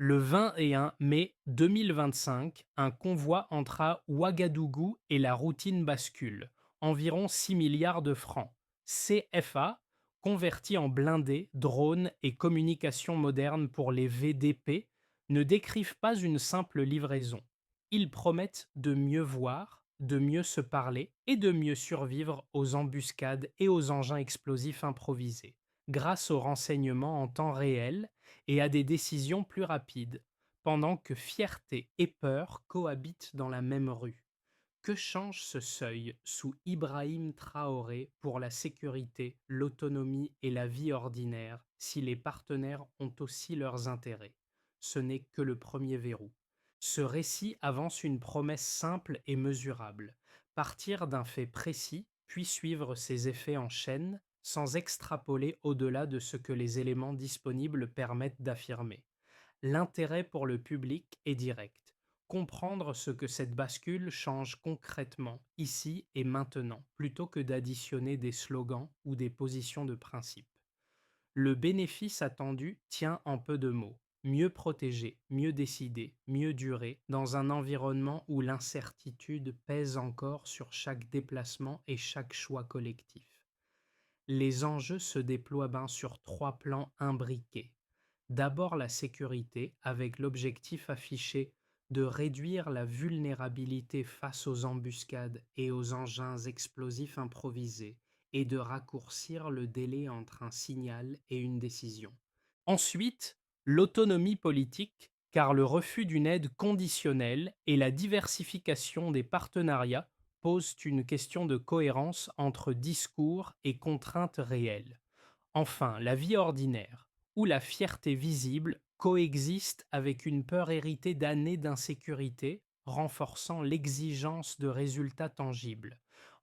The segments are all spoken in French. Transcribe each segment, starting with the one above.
Le 21 mai 2025, un convoi entra Ouagadougou et la routine bascule. Environ 6 milliards de francs. CFA, convertis en blindés, drones et communications modernes pour les VDP, ne décrivent pas une simple livraison. Ils promettent de mieux voir, de mieux se parler et de mieux survivre aux embuscades et aux engins explosifs improvisés, grâce aux renseignements en temps réel et à des décisions plus rapides, pendant que fierté et peur cohabitent dans la même rue. Que change ce seuil sous Ibrahim Traoré pour la sécurité, l'autonomie et la vie ordinaire si les partenaires ont aussi leurs intérêts? Ce n'est que le premier verrou. Ce récit avance une promesse simple et mesurable: partir d'un fait précis, puis suivre ses effets en chaîne, sans extrapoler au-delà de ce que les éléments disponibles permettent d'affirmer. L'intérêt pour le public est direct: comprendre ce que cette bascule change concrètement, ici et maintenant, plutôt que d'additionner des slogans ou des positions de principe. Le bénéfice attendu tient en peu de mots: mieux protéger, mieux décider, mieux durer, dans un environnement où l'incertitude pèse encore sur chaque déplacement et chaque choix collectif. Les enjeux se déploient sur trois plans imbriqués. D'abord la sécurité, avec l'objectif affiché de réduire la vulnérabilité face aux embuscades et aux engins explosifs improvisés, et de raccourcir le délai entre un signal et une décision. Ensuite, l'autonomie politique, car le refus d'une aide conditionnelle et la diversification des partenariats posent une question de cohérence entre discours et contraintes réelles. Enfin, la vie ordinaire, où la fierté visible coexiste avec une peur héritée d'années d'insécurité, renforçant l'exigence de résultats tangibles.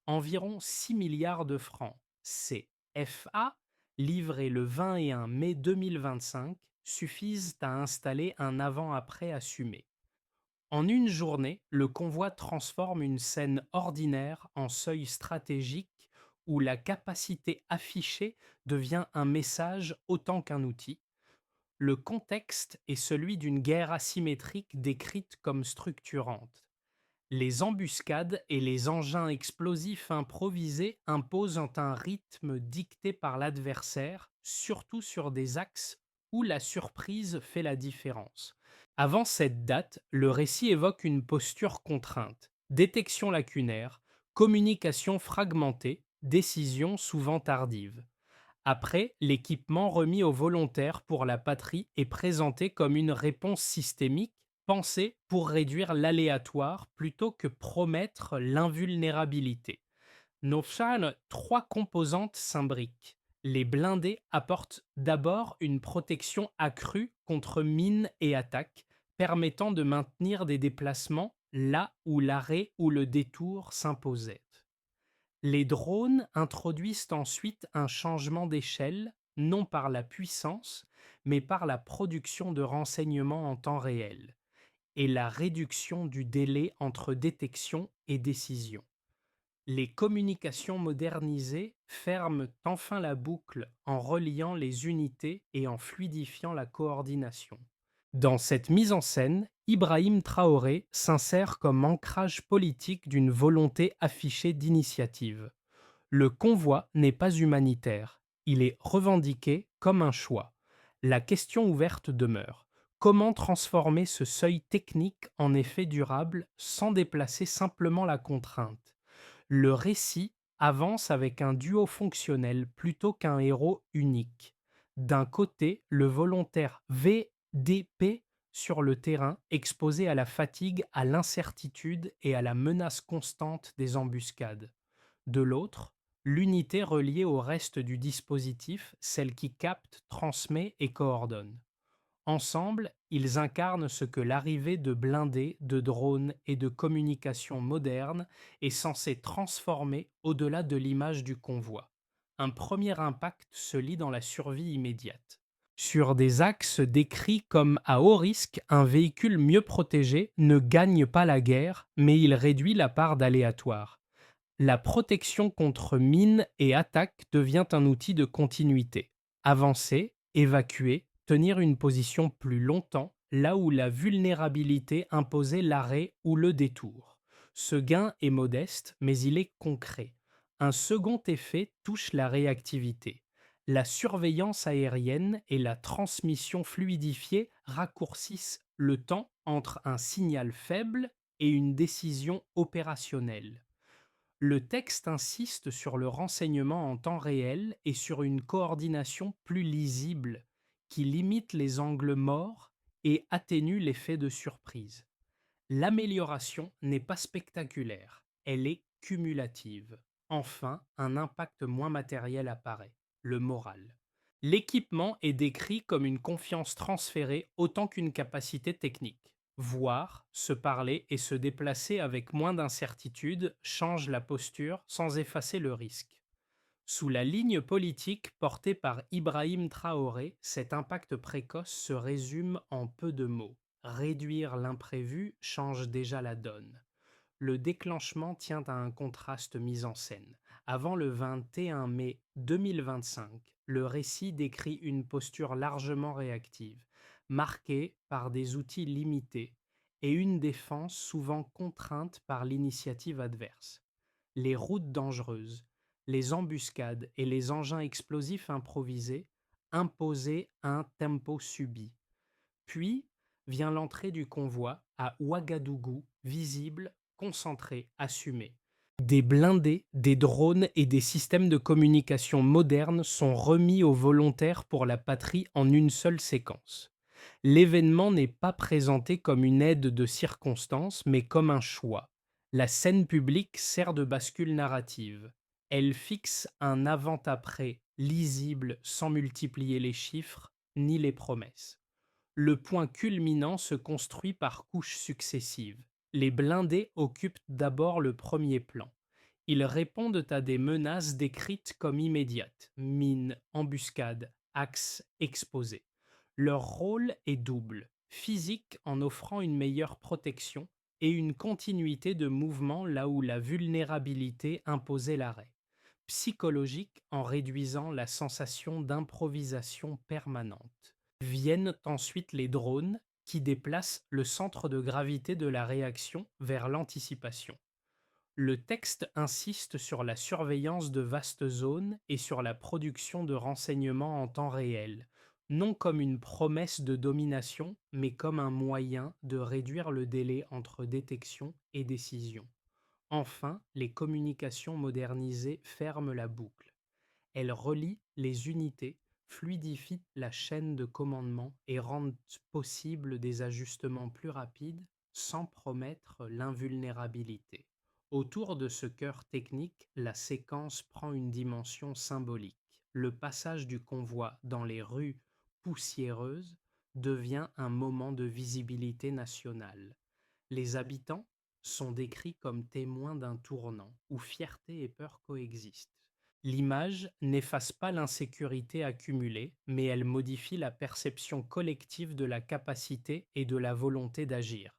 Environ 6 milliards de francs CFA, livrés le 21 mai 2025, suffisent à installer un avant-après assumé. En une journée, le convoi transforme une scène ordinaire en seuil stratégique où la capacité affichée devient un message autant qu'un outil. Le contexte est celui d'une guerre asymétrique décrite comme structurante. Les embuscades et les engins explosifs improvisés imposent un rythme dicté par l'adversaire, surtout sur des axes où la surprise fait la différence. Avant cette date, le récit évoque une posture contrainte: détection lacunaire, communication fragmentée, décision souvent tardive. Après, l'équipement remis aux volontaires pour la patrie est présenté comme une réponse systémique, pensée pour réduire l'aléatoire plutôt que promettre l'invulnérabilité. Nos trois composantes s'imbriquent. Les blindés apportent d'abord une protection accrue contre mines et attaques, permettant de maintenir des déplacements là où l'arrêt ou le détour s'imposait. Les drones introduisent ensuite un changement d'échelle, non par la puissance, mais par la production de renseignements en temps réel et la réduction du délai entre détection et décision. Les communications modernisées ferment enfin la boucle en reliant les unités et en fluidifiant la coordination. Dans cette mise en scène, Ibrahim Traoré s'insère comme ancrage politique d'une volonté affichée d'initiative. Le convoi n'est pas humanitaire, il est revendiqué comme un choix. La question ouverte demeure: comment transformer ce seuil technique en effet durable sans déplacer simplement la contrainte? Le récit avance avec un duo fonctionnel plutôt qu'un héros unique. D'un côté, le volontaire VDP sur le terrain, exposé à la fatigue, à l'incertitude et à la menace constante des embuscades. De l'autre, l'unité reliée au reste du dispositif, celle qui capte, transmet et coordonne. Ensemble, ils incarnent ce que l'arrivée de blindés, de drones et de communications modernes est censée transformer au-delà de l'image du convoi. Un premier impact se lit dans la survie immédiate. Sur des axes décrits comme à haut risque, un véhicule mieux protégé ne gagne pas la guerre, mais il réduit la part d'aléatoire. La protection contre mines et attaques devient un outil de continuité. Avancer, évacuer, tenir une position plus longtemps là où la vulnérabilité imposait l'arrêt ou le détour. Ce gain est modeste, mais il est concret. Un second effet touche la réactivité. La surveillance aérienne et la transmission fluidifiée raccourcissent le temps entre un signal faible et une décision opérationnelle. Le texte insiste sur le renseignement en temps réel et sur une coordination plus lisible qui limite les angles morts et atténue l'effet de surprise. L'amélioration n'est pas spectaculaire, elle est cumulative. Enfin, un impact moins matériel apparaît, le moral. L'équipement est décrit comme une confiance transférée autant qu'une capacité technique. Voir, se parler et se déplacer avec moins d'incertitude change la posture sans effacer le risque. Sous la ligne politique portée par Ibrahim Traoré, cet impact précoce se résume en peu de mots. Réduire l'imprévu change déjà la donne. Le déclenchement tient à un contraste mis en scène. Avant le 21 mai 2025, le récit décrit une posture largement réactive, marquée par des outils limités et une défense souvent contrainte par l'initiative adverse. Les routes dangereuses, les embuscades et les engins explosifs improvisés imposaient un tempo subi. Puis vient l'entrée du convoi à Ouagadougou, visible, concentré, assumé. Des blindés, des drones et des systèmes de communication modernes sont remis aux volontaires pour la patrie en une seule séquence. L'événement n'est pas présenté comme une aide de circonstance, mais comme un choix. La scène publique sert de bascule narrative. Elle fixe un avant-après lisible sans multiplier les chiffres ni les promesses. Le point culminant se construit par couches successives. Les blindés occupent d'abord le premier plan. Ils répondent à des menaces décrites comme immédiates, mines, embuscades, axes exposés. Leur rôle est double, physique en offrant une meilleure protection et une continuité de mouvement là où la vulnérabilité imposait l'arrêt, psychologique en réduisant la sensation d'improvisation permanente. Viennent ensuite les drones qui déplacent le centre de gravité de la réaction vers l'anticipation. Le texte insiste sur la surveillance de vastes zones et sur la production de renseignements en temps réel, non comme une promesse de domination, mais comme un moyen de réduire le délai entre détection et décision. Enfin, les communications modernisées ferment la boucle. Elles relient les unités, fluidifient la chaîne de commandement et rendent possible des ajustements plus rapides sans promettre l'invulnérabilité. Autour de ce cœur technique, la séquence prend une dimension symbolique. Le passage du convoi dans les rues poussiéreuses devient un moment de visibilité nationale. Les habitants sont décrits comme témoins d'un tournant où fierté et peur coexistent. L'image n'efface pas l'insécurité accumulée, mais elle modifie la perception collective de la capacité et de la volonté d'agir.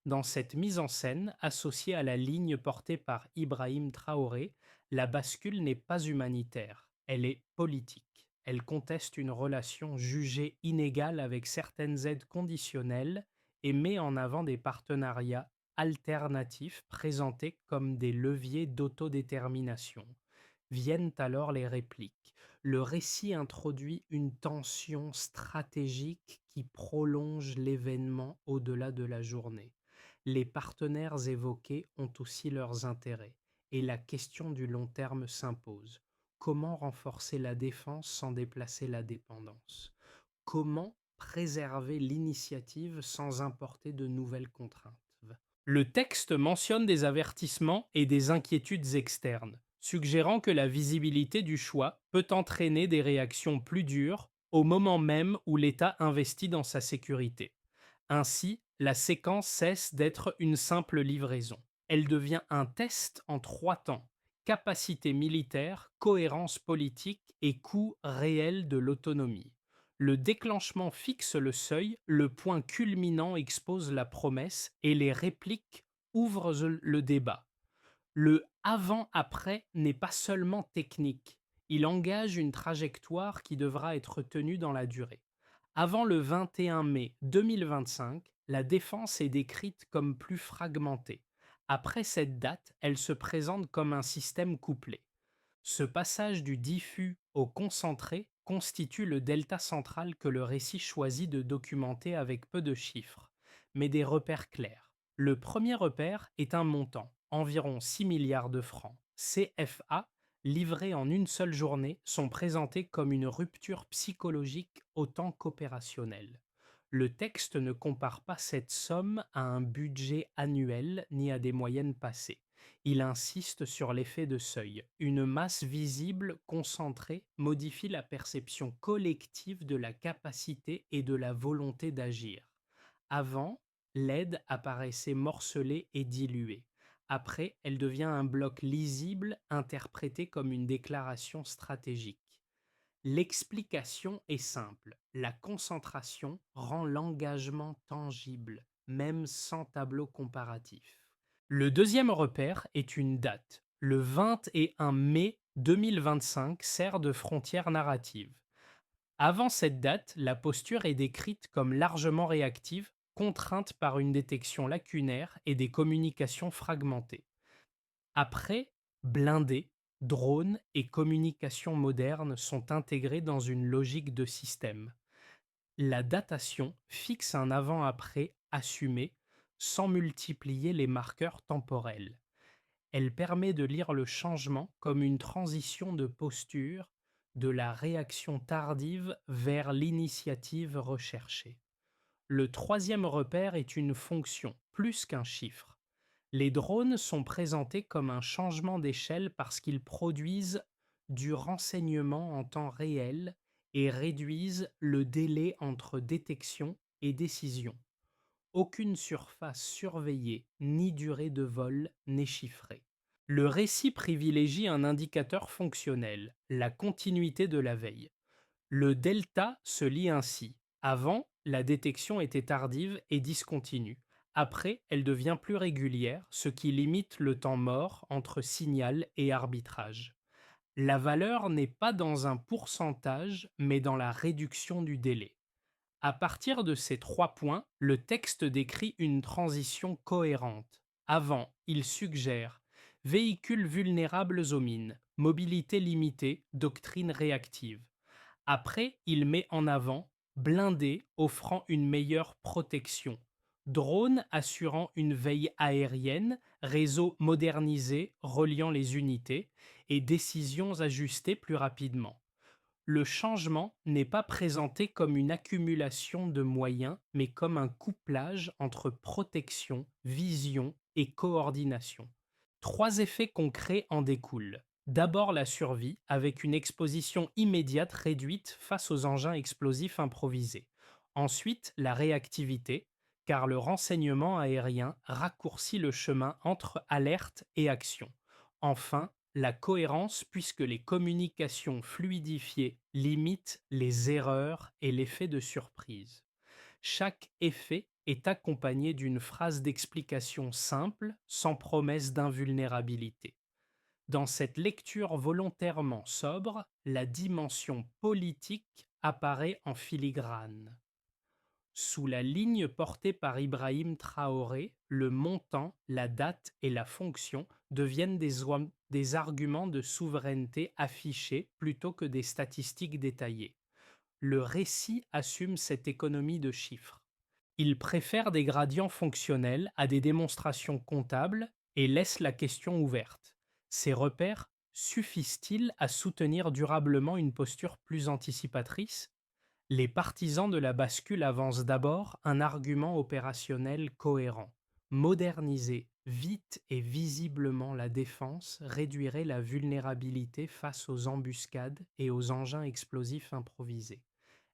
Dans cette mise en scène, associée à la ligne portée par Ibrahim Traoré, la bascule n'est pas humanitaire, elle est politique. Elle conteste une relation jugée inégale avec certaines aides conditionnelles et met en avant des partenariats alternatifs présentés comme des leviers d'autodétermination. Viennent alors les répliques. Le récit introduit une tension stratégique qui prolonge l'événement au-delà de la journée. Les partenaires évoqués ont aussi leurs intérêts, et la question du long terme s'impose. Comment renforcer la défense sans déplacer la dépendance? Comment préserver l'initiative sans importer de nouvelles contraintes? Le texte mentionne des avertissements et des inquiétudes externes, suggérant que la visibilité du choix peut entraîner des réactions plus dures au moment même où l'État investit dans sa sécurité. Ainsi, la séquence cesse d'être une simple livraison. Elle devient un test en trois temps: capacité militaire, cohérence politique et coût réel de l'autonomie. Le déclenchement fixe le seuil, le point culminant expose la promesse et les répliques ouvrent le débat. Le avant-après n'est pas seulement technique, il engage une trajectoire qui devra être tenue dans la durée. Avant le 21 mai 2025, la défense est décrite comme plus fragmentée. Après cette date, elle se présente comme un système couplé. Ce passage du diffus au concentré constitue le delta central que le récit choisit de documenter avec peu de chiffres, mais des repères clairs. Le premier repère est un montant, environ 6 milliards de francs. CFA, livrés en une seule journée, sont présentés comme une rupture psychologique autant qu'opérationnelle. Le texte ne compare pas cette somme à un budget annuel ni à des moyennes passées. Il insiste sur l'effet de seuil. Une masse visible concentrée modifie la perception collective de la capacité et de la volonté d'agir. Avant, l'aide apparaissait morcelée et diluée. Après, elle devient un bloc lisible interprété comme une déclaration stratégique. L'explication est simple. La concentration rend l'engagement tangible, même sans tableau comparatif. Le deuxième repère est une date. Le 21 mai 2025 sert de frontière narrative. Avant cette date, la posture est décrite comme largement réactive, contrainte par une détection lacunaire et des communications fragmentées. Après, blindés, drones et communications modernes sont intégrés dans une logique de système. La datation fixe un avant-après assumé sans multiplier les marqueurs temporels. Elle permet de lire le changement comme une transition de posture de la réaction tardive vers l'initiative recherchée. Le troisième repère est une fonction, plus qu'un chiffre. Les drones sont présentés comme un changement d'échelle parce qu'ils produisent du renseignement en temps réel et réduisent le délai entre détection et décision. Aucune surface surveillée ni durée de vol n'est chiffrée. Le récit privilégie un indicateur fonctionnel, la continuité de la veille. Le delta se lit ainsi. Avant, la détection était tardive et discontinue. Après, elle devient plus régulière, ce qui limite le temps mort entre signal et arbitrage. La valeur n'est pas dans un pourcentage, mais dans la réduction du délai. À partir de ces trois points, le texte décrit une transition cohérente. Avant, il suggère véhicules vulnérables aux mines, mobilité limitée, doctrine réactive. Après, il met en avant blindés offrant une meilleure protection, drones assurant une veille aérienne, réseaux modernisés reliant les unités et décisions ajustées plus rapidement. Le changement n'est pas présenté comme une accumulation de moyens, mais comme un couplage entre protection, vision et coordination. Trois effets concrets en découlent. D'abord la survie, avec une exposition immédiate réduite face aux engins explosifs improvisés. Ensuite la réactivité, car le renseignement aérien raccourcit le chemin entre alerte et action. Enfin, la cohérence puisque les communications fluidifiées limitent les erreurs et l'effet de surprise. Chaque effet est accompagné d'une phrase d'explication simple, sans promesse d'invulnérabilité. Dans cette lecture volontairement sobre, la dimension politique apparaît en filigrane. Sous la ligne portée par Ibrahim Traoré, le montant, la date et la fonction deviennent des arguments de souveraineté affichés plutôt que des statistiques détaillées. Le récit assume cette économie de chiffres. Il préfère des gradients fonctionnels à des démonstrations comptables et laisse la question ouverte. Ces repères suffisent-ils à soutenir durablement une posture plus anticipatrice? Les partisans de la bascule avancent d'abord un argument opérationnel cohérent. Moderniser vite et visiblement la défense réduirait la vulnérabilité face aux embuscades et aux engins explosifs improvisés.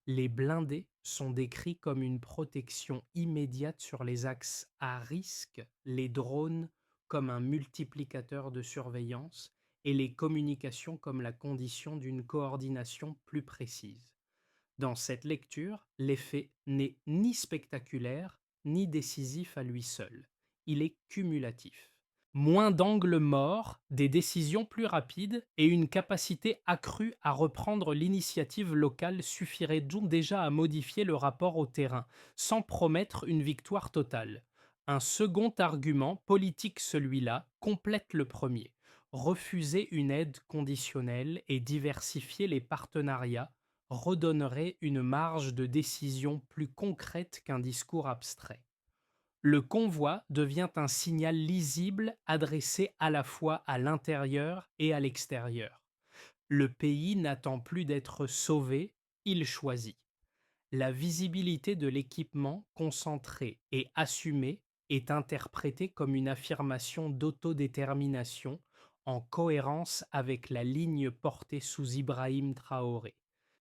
Les blindés sont décrits comme une protection immédiate sur les axes à risque, les drones comme un multiplicateur de surveillance et les communications comme la condition d'une coordination plus précise. Dans cette lecture, l'effet n'est ni spectaculaire ni décisif à lui seul. Il est cumulatif. Moins d'angles morts, des décisions plus rapides et une capacité accrue à reprendre l'initiative locale suffiraient donc déjà à modifier le rapport au terrain, sans promettre une victoire totale. Un second argument, politique celui-là, complète le premier. Refuser une aide conditionnelle et diversifier les partenariats redonnerait une marge de décision plus concrète qu'un discours abstrait. Le convoi devient un signal lisible adressé à la fois à l'intérieur et à l'extérieur. Le pays n'attend plus d'être sauvé, il choisit. La visibilité de l'équipement concentré et assumé est interprétée comme une affirmation d'autodétermination en cohérence avec la ligne portée sous Ibrahim Traoré.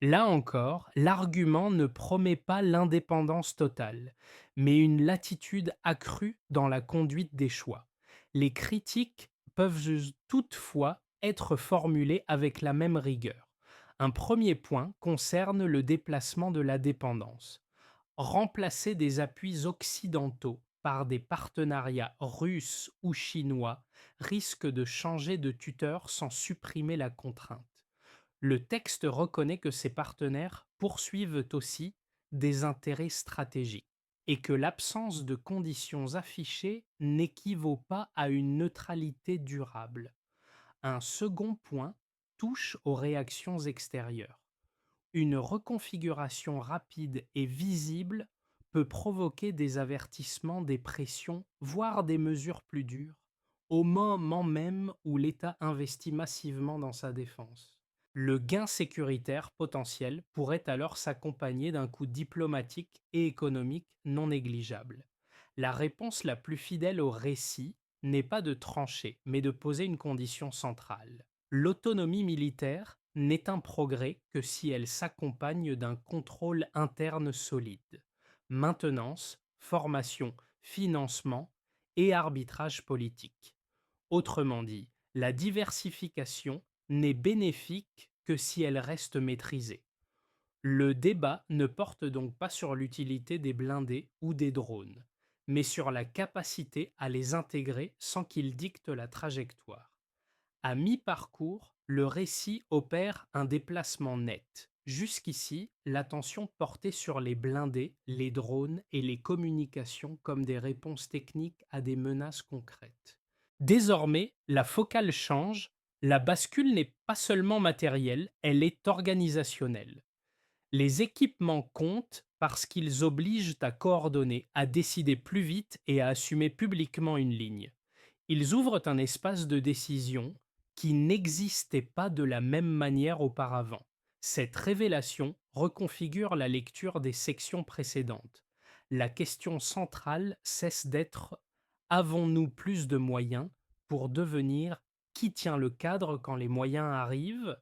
Là encore, l'argument ne promet pas l'indépendance totale, mais une latitude accrue dans la conduite des choix. Les critiques peuvent toutefois être formulées avec la même rigueur. Un premier point concerne le déplacement de la dépendance. Remplacer des appuis occidentaux par des partenariats russes ou chinois risque de changer de tuteur sans supprimer la contrainte. Le texte reconnaît que ces partenaires poursuivent aussi des intérêts stratégiques et que l'absence de conditions affichées n'équivaut pas à une neutralité durable. Un second point touche aux réactions extérieures. Une reconfiguration rapide et visible peut provoquer des avertissements, des pressions, voire des mesures plus dures, au moment même où l'État investit massivement dans sa défense. Le gain sécuritaire potentiel pourrait alors s'accompagner d'un coût diplomatique et économique non négligeable. La réponse la plus fidèle au récit n'est pas de trancher, mais de poser une condition centrale. L'autonomie militaire n'est un progrès que si elle s'accompagne d'un contrôle interne solide. Maintenance, formation, financement et arbitrage politique. Autrement dit, la diversification n'est bénéfique que si elle reste maîtrisée. Le débat ne porte donc pas sur l'utilité des blindés ou des drones, mais sur la capacité à les intégrer sans qu'ils dictent la trajectoire. À mi-parcours, le récit opère un déplacement net. Jusqu'ici, l'attention portait sur les blindés, les drones et les communications comme des réponses techniques à des menaces concrètes. Désormais, la focale change, la bascule n'est pas seulement matérielle, elle est organisationnelle. Les équipements comptent parce qu'ils obligent à coordonner, à décider plus vite et à assumer publiquement une ligne. Ils ouvrent un espace de décision qui n'existait pas de la même manière auparavant. Cette révélation reconfigure la lecture des sections précédentes. La question centrale cesse d'être: avons-nous plus de moyens pour devenir qui tient le cadre quand les moyens arrivent?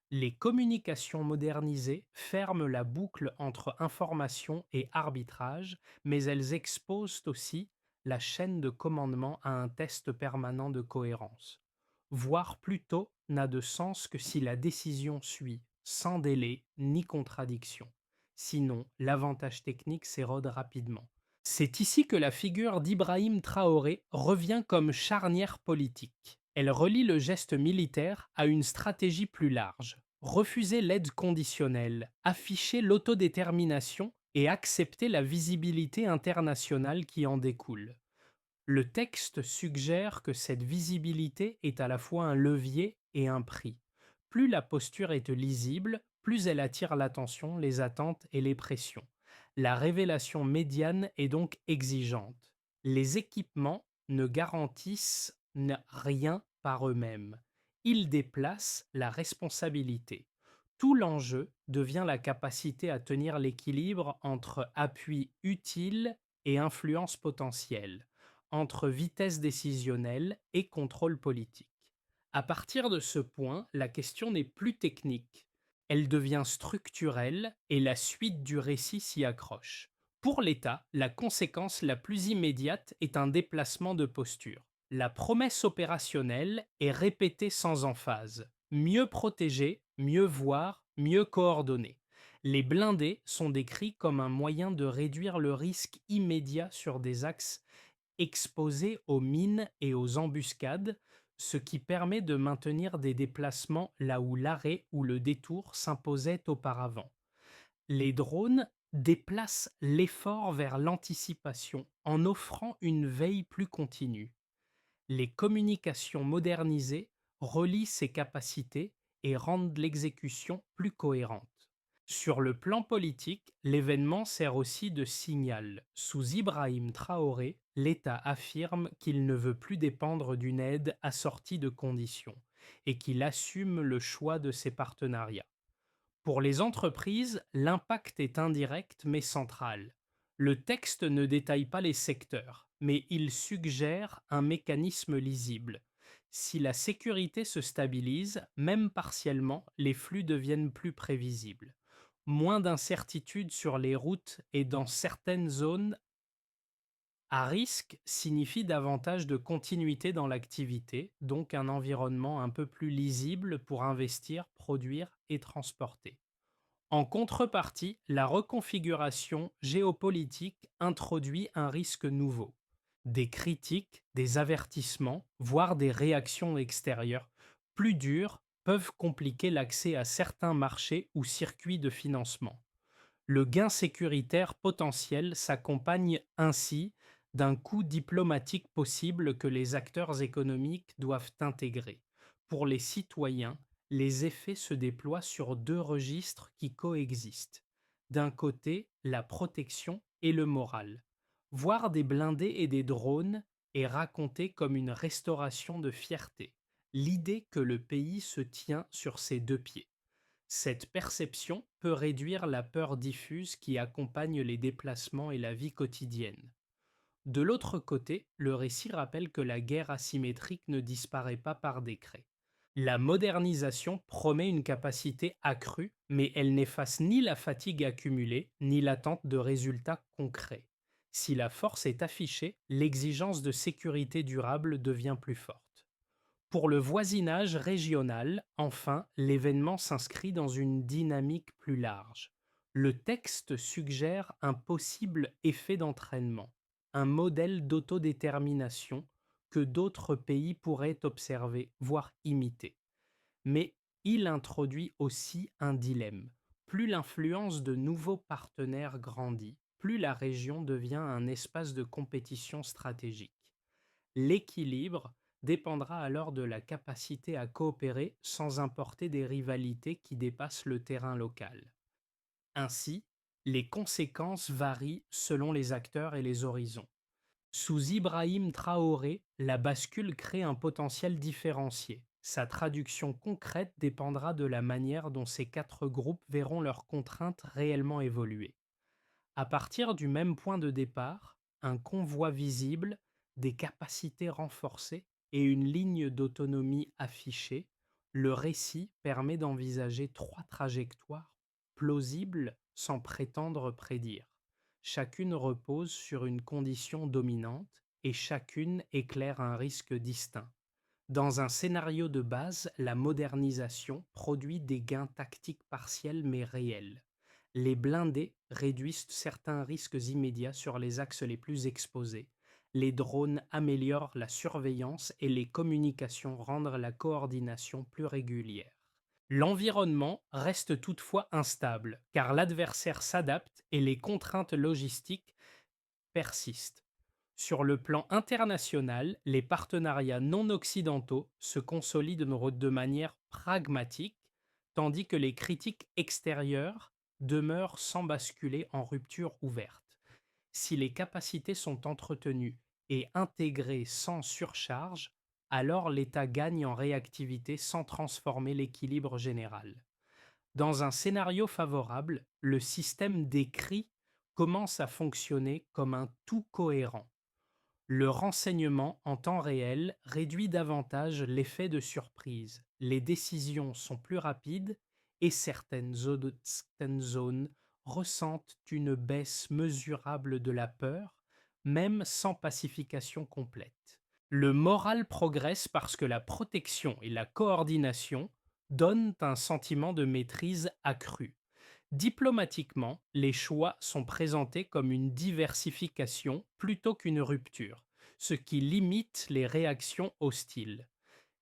Les communications modernisées ferment la boucle entre information et arbitrage, mais elles exposent aussi la chaîne de commandement à un test permanent de cohérence. Voir plus tôt n'a de sens que si la décision suit, sans délai ni contradiction. Sinon, l'avantage technique s'érode rapidement. C'est ici que la figure d'Ibrahim Traoré revient comme charnière politique. Elle relie le geste militaire à une stratégie plus large. Refuser l'aide conditionnelle, afficher l'autodétermination et accepter la visibilité internationale qui en découle. Le texte suggère que cette visibilité est à la fois un levier et un prix. Plus la posture est lisible, plus elle attire l'attention, les attentes et les pressions. La révélation médiane est donc exigeante. Les équipements ne garantissent rien par eux-mêmes. Ils déplacent la responsabilité. Tout l'enjeu devient la capacité à tenir l'équilibre entre appui utile et influence potentielle, entre vitesse décisionnelle et contrôle politique. À partir de ce point, la question n'est plus technique. Elle devient structurelle et la suite du récit s'y accroche. Pour l'État, la conséquence la plus immédiate est un déplacement de posture. La promesse opérationnelle est répétée sans emphase. Mieux protéger, mieux voir, mieux coordonner. Les blindés sont décrits comme un moyen de réduire le risque immédiat sur des axes exposés aux mines et aux embuscades, ce qui permet de maintenir des déplacements là où l'arrêt ou le détour s'imposait auparavant. Les drones déplacent l'effort vers l'anticipation en offrant une veille plus continue. Les communications modernisées relient ces capacités et rendent l'exécution plus cohérente. Sur le plan politique, l'événement sert aussi de signal. Sous Ibrahim Traoré, l'État affirme qu'il ne veut plus dépendre d'une aide assortie de conditions et qu'il assume le choix de ses partenariats. Pour les entreprises, l'impact est indirect mais central. Le texte ne détaille pas les secteurs, mais il suggère un mécanisme lisible. Si la sécurité se stabilise, même partiellement, les flux deviennent plus prévisibles. Moins d'incertitudes sur les routes et dans certaines zones à risque signifie davantage de continuité dans l'activité, donc un environnement un peu plus lisible pour investir, produire et transporter. En contrepartie, la reconfiguration géopolitique introduit un risque nouveau. Des critiques, des avertissements, voire des réactions extérieures plus dures peuvent compliquer l'accès à certains marchés ou circuits de financement. Le gain sécuritaire potentiel s'accompagne ainsi d'un coût diplomatique possible que les acteurs économiques doivent intégrer. Pour les citoyens, les effets se déploient sur deux registres qui coexistent. D'un côté, la protection et le moral. Voir des blindés et des drones est raconté comme une restauration de fierté, l'idée que le pays se tient sur ses deux pieds. Cette perception peut réduire la peur diffuse qui accompagne les déplacements et la vie quotidienne. De l'autre côté, le récit rappelle que la guerre asymétrique ne disparaît pas par décret. La modernisation promet une capacité accrue, mais elle n'efface ni la fatigue accumulée, ni l'attente de résultats concrets. Si la force est affichée, l'exigence de sécurité durable devient plus forte. Pour le voisinage régional, enfin, l'événement s'inscrit dans une dynamique plus large. Le texte suggère un possible effet d'entraînement, un modèle d'autodétermination que d'autres pays pourraient observer, voire imiter. Mais il introduit aussi un dilemme. Plus l'influence de nouveaux partenaires grandit, plus la région devient un espace de compétition stratégique. L'équilibre dépendra alors de la capacité à coopérer sans importer des rivalités qui dépassent le terrain local. Ainsi, les conséquences varient selon les acteurs et les horizons. Sous Ibrahim Traoré, la bascule crée un potentiel différencié. Sa traduction concrète dépendra de la manière dont ces quatre groupes verront leurs contraintes réellement évoluer. À partir du même point de départ, un convoi visible, des capacités renforcées et une ligne d'autonomie affichée, le récit permet d'envisager trois trajectoires plausibles sans prétendre prédire. Chacune repose sur une condition dominante et chacune éclaire un risque distinct. Dans un scénario de base, la modernisation produit des gains tactiques partiels mais réels. Les blindés réduisent certains risques immédiats sur les axes les plus exposés. Les drones améliorent la surveillance et les communications rendent la coordination plus régulière. L'environnement reste toutefois instable, car l'adversaire s'adapte et les contraintes logistiques persistent. Sur le plan international, les partenariats non occidentaux se consolident de manière pragmatique, tandis que les critiques extérieures demeurent sans basculer en rupture ouverte. Si les capacités sont entretenues et intégrées sans surcharge, alors l'État gagne en réactivité sans transformer l'équilibre général. Dans un scénario favorable, le système décrit commence à fonctionner comme un tout cohérent. Le renseignement en temps réel réduit davantage l'effet de surprise. Les décisions sont plus rapides et certaines zones ressentent une baisse mesurable de la peur, même sans pacification complète. Le moral progresse parce que la protection et la coordination donnent un sentiment de maîtrise accrue. Diplomatiquement, les choix sont présentés comme une diversification plutôt qu'une rupture. ce qui limite les réactions hostiles.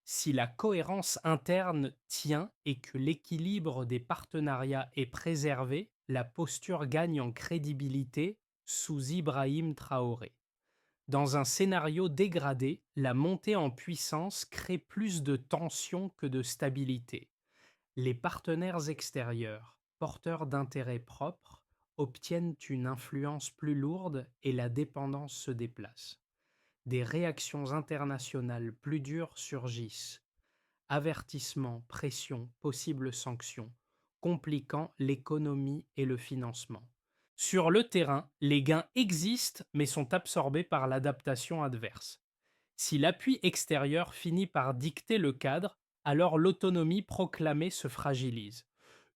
Si la cohérence interne tient et que l'équilibre des partenariats est préservé, la posture gagne en crédibilité sous Ibrahim Traoré. Dans un scénario dégradé, la montée en puissance crée plus de tension que de stabilité. Les partenaires extérieurs, porteurs d'intérêts propres, obtiennent une influence plus lourde et la dépendance se déplace. Des réactions internationales plus dures surgissent. Avertissements, pressions, possibles sanctions, compliquant l'économie et le financement. Sur le terrain, les gains existent mais sont absorbés par l'adaptation adverse. Si l'appui extérieur finit par dicter le cadre, alors l'autonomie proclamée se fragilise.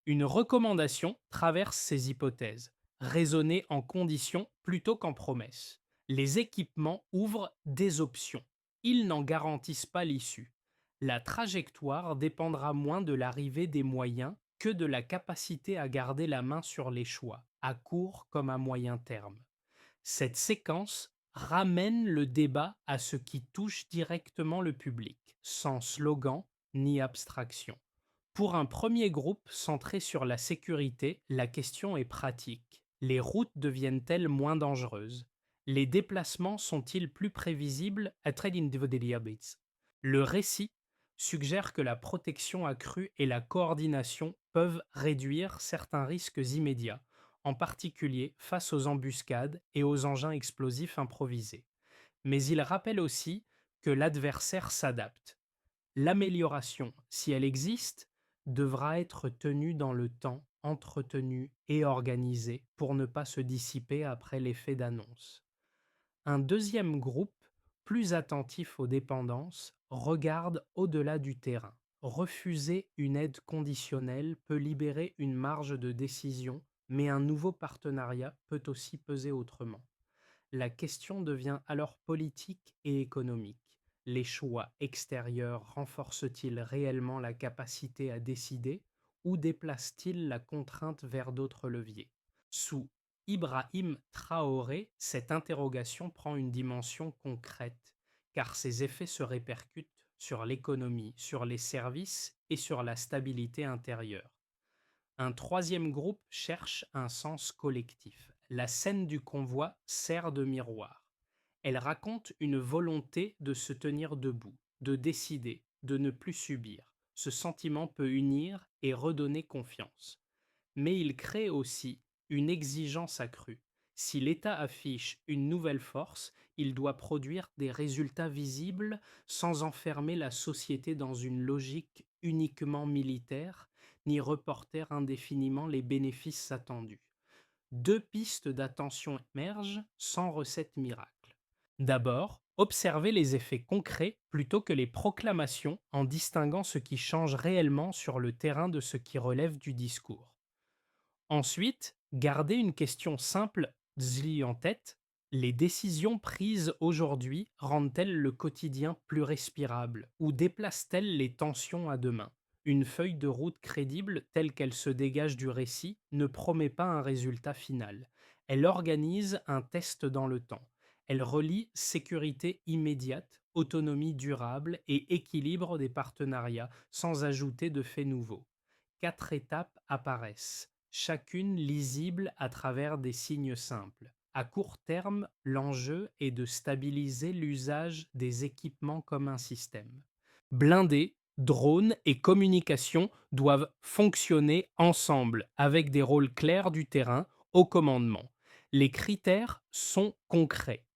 Une recommandation traverse ces hypothèses, raisonner en conditions plutôt qu'en promesses. Les équipements ouvrent des options. Ils n'en garantissent pas l'issue. La trajectoire dépendra moins de l'arrivée des moyens que de la capacité à garder la main sur les choix, à court comme à moyen terme. Cette séquence ramène le débat à ce qui touche directement le public, sans slogan ni abstraction. Pour un premier groupe centré sur la sécurité, la question est pratique. Les routes deviennent-elles moins dangereuses? Les déplacements sont-ils plus prévisibles? Le récit suggère que la protection accrue et la coordination peuvent réduire certains risques immédiats, en particulier face aux embuscades et aux engins explosifs improvisés. Mais il rappelle aussi que l'adversaire s'adapte. L'amélioration, si elle existe, devra être tenue dans le temps, entretenue et organisée pour ne pas se dissiper après l'effet d'annonce. Un deuxième groupe, plus attentif aux dépendances, regarde au-delà du terrain. Refuser une aide conditionnelle peut libérer une marge de décision, mais un nouveau partenariat peut aussi peser autrement. La question devient alors politique et économique. Les choix extérieurs renforcent-ils réellement la capacité à décider ou déplacent-ils la contrainte vers d'autres leviers? Sous Ibrahim Traoré, cette interrogation prend une dimension concrète, car ses effets se répercutent sur l'économie, sur les services et sur la stabilité intérieure. Un troisième groupe cherche un sens collectif. La scène du convoi sert de miroir. Elle raconte une volonté de se tenir debout, de décider, de ne plus subir. Ce sentiment peut unir et redonner confiance. Mais il crée aussi une exigence accrue. Si l'État affiche une nouvelle force, il doit produire des résultats visibles sans enfermer la société dans une logique uniquement militaire, ni reporter indéfiniment les bénéfices attendus. Deux pistes d'attention émergent sans recette miracle. D'abord, observer les effets concrets plutôt que les proclamations en distinguant ce qui change réellement sur le terrain de ce qui relève du discours. Ensuite, garder une question simple Zli en tête. Les décisions prises aujourd'hui rendent-elles le quotidien plus respirable ou déplacent-elles les tensions à demain? Une feuille de route crédible telle qu'elle se dégage du récit ne promet pas un résultat final. Elle organise un test dans le temps. Elle relie sécurité immédiate, autonomie durable et équilibre des partenariats sans ajouter de faits nouveaux. Quatre étapes apparaissent, chacune lisible à travers des signes simples. À court terme, l'enjeu est de stabiliser l'usage des équipements comme un système. Blindés, drones et communication doivent fonctionner ensemble avec des rôles clairs du terrain au commandement. Les critères sont concrets.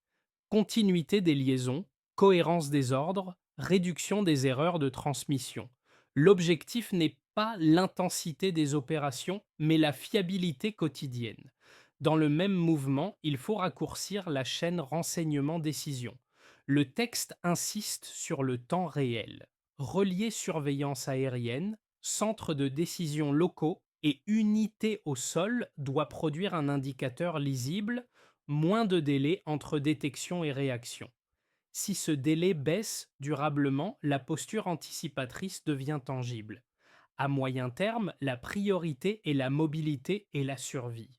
Continuité des liaisons, cohérence des ordres, réduction des erreurs de transmission. L'objectif n'est pas l'intensité des opérations, mais la fiabilité quotidienne. Dans le même mouvement, il faut raccourcir la chaîne renseignement-décision. Le texte insiste sur le temps réel. Relier surveillance aérienne, centre de décision locaux et unité au sol doit produire un indicateur lisible, moins de délai entre détection et réaction. Si ce délai baisse durablement, la posture anticipatrice devient tangible. À moyen terme, la priorité est la mobilité et la survie.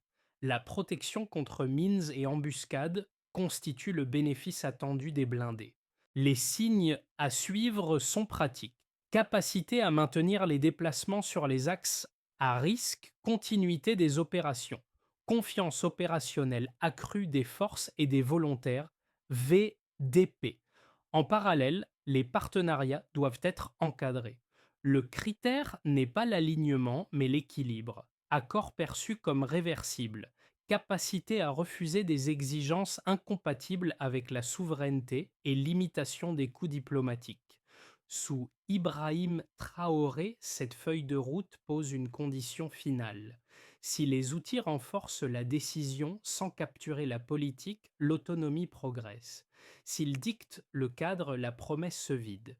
La protection contre mines et embuscades constitue le bénéfice attendu des blindés. Les signes à suivre sont pratiques. Capacité à maintenir les déplacements sur les axes à risque, continuité des opérations, confiance opérationnelle accrue des forces et des volontaires, VDP. En parallèle, les partenariats doivent être encadrés. Le critère n'est pas l'alignement, mais l'équilibre. Accord perçu comme réversible, capacité à refuser des exigences incompatibles avec la souveraineté et limitation des coûts diplomatiques. Sous Ibrahim Traoré, cette feuille de route pose une condition finale. Si les outils renforcent la décision sans capturer la politique, l'autonomie progresse. S'ils dictent le cadre, la promesse se vide.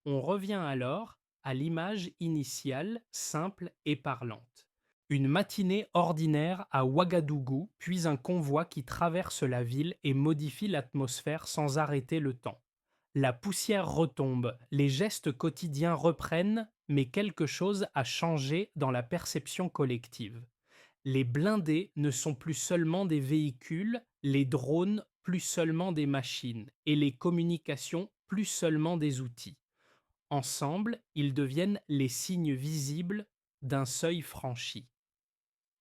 On revient alors à l'image initiale, simple et parlante. Une matinée ordinaire à Ouagadougou, puis un convoi qui traverse la ville et modifie l'atmosphère sans arrêter le temps. La poussière retombe, les gestes quotidiens reprennent, mais quelque chose a changé dans la perception collective. Les blindés ne sont plus seulement des véhicules, les drones plus seulement des machines, et les communications plus seulement des outils. Ensemble, ils deviennent les signes visibles d'un seuil franchi.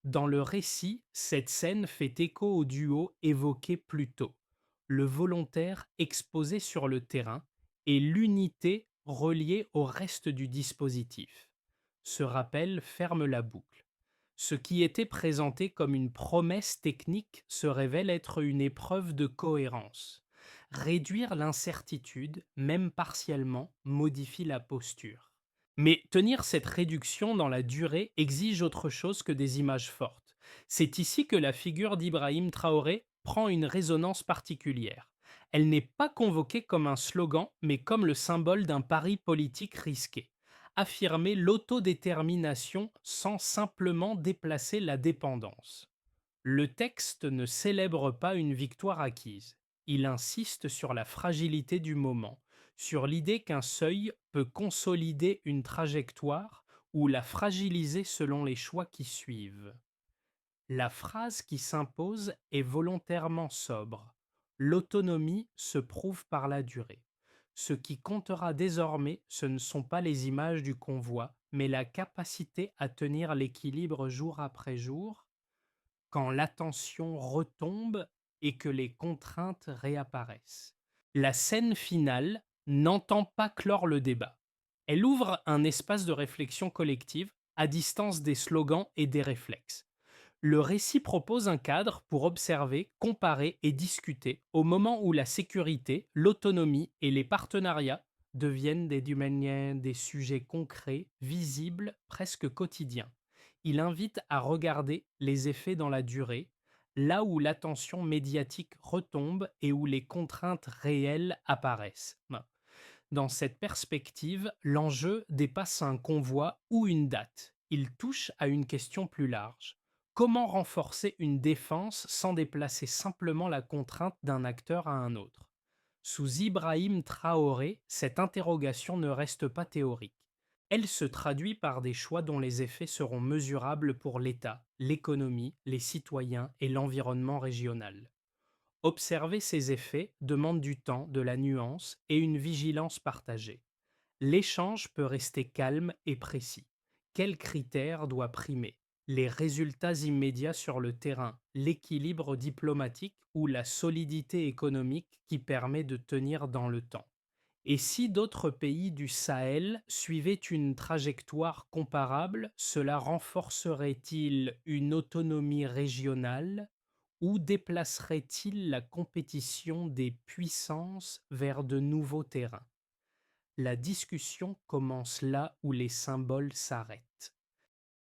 Dans le récit, cette scène fait écho au duo évoqué plus tôt, le volontaire exposé sur le terrain et l'unité reliée au reste du dispositif. Ce rappel ferme la boucle. Ce qui était présenté comme une promesse technique se révèle être une épreuve de cohérence. Réduire l'incertitude, même partiellement, modifie la posture. Mais tenir cette réduction dans la durée exige autre chose que des images fortes. C'est ici que la figure d'Ibrahim Traoré prend une résonance particulière. Elle n'est pas convoquée comme un slogan, mais comme le symbole d'un pari politique risqué. Affirmer l'autodétermination sans simplement déplacer la dépendance. Le texte ne célèbre pas une victoire acquise. Il insiste sur la fragilité du moment, sur l'idée qu'un seuil peut consolider une trajectoire ou la fragiliser selon les choix qui suivent. La phrase qui s'impose est volontairement sobre. L'autonomie se prouve par la durée. Ce qui comptera désormais, ce ne sont pas les images du convoi, mais la capacité à tenir l'équilibre jour après jour, quand l'attention retombe et que les contraintes réapparaissent. La scène finale n'entend pas clore le débat. Elle ouvre un espace de réflexion collective à distance des slogans et des réflexes. Le récit propose un cadre pour observer, comparer et discuter au moment où la sécurité, l'autonomie et les partenariats deviennent des sujets concrets, visibles, presque quotidiens. Il invite à regarder les effets dans la durée, là où l'attention médiatique retombe et où les contraintes réelles apparaissent. Dans cette perspective, l'enjeu dépasse un convoi ou une date. Il touche à une question plus large. Comment renforcer une défense sans déplacer simplement la contrainte d'un acteur à un autre? Sous Ibrahim Traoré, cette interrogation ne reste pas théorique. Elle se traduit par des choix dont les effets seront mesurables pour l'État, l'économie, les citoyens et l'environnement régional. Observer ces effets demande du temps, de la nuance et une vigilance partagée. L'échange peut rester calme et précis. Quel critère doit primer? Les résultats immédiats sur le terrain, l'équilibre diplomatique ou la solidité économique qui permet de tenir dans le temps? Et si d'autres pays du Sahel suivaient une trajectoire comparable, cela renforcerait-il une autonomie régionale ou déplacerait-il la compétition des puissances vers de nouveaux terrains? La discussion commence là où les symboles s'arrêtent.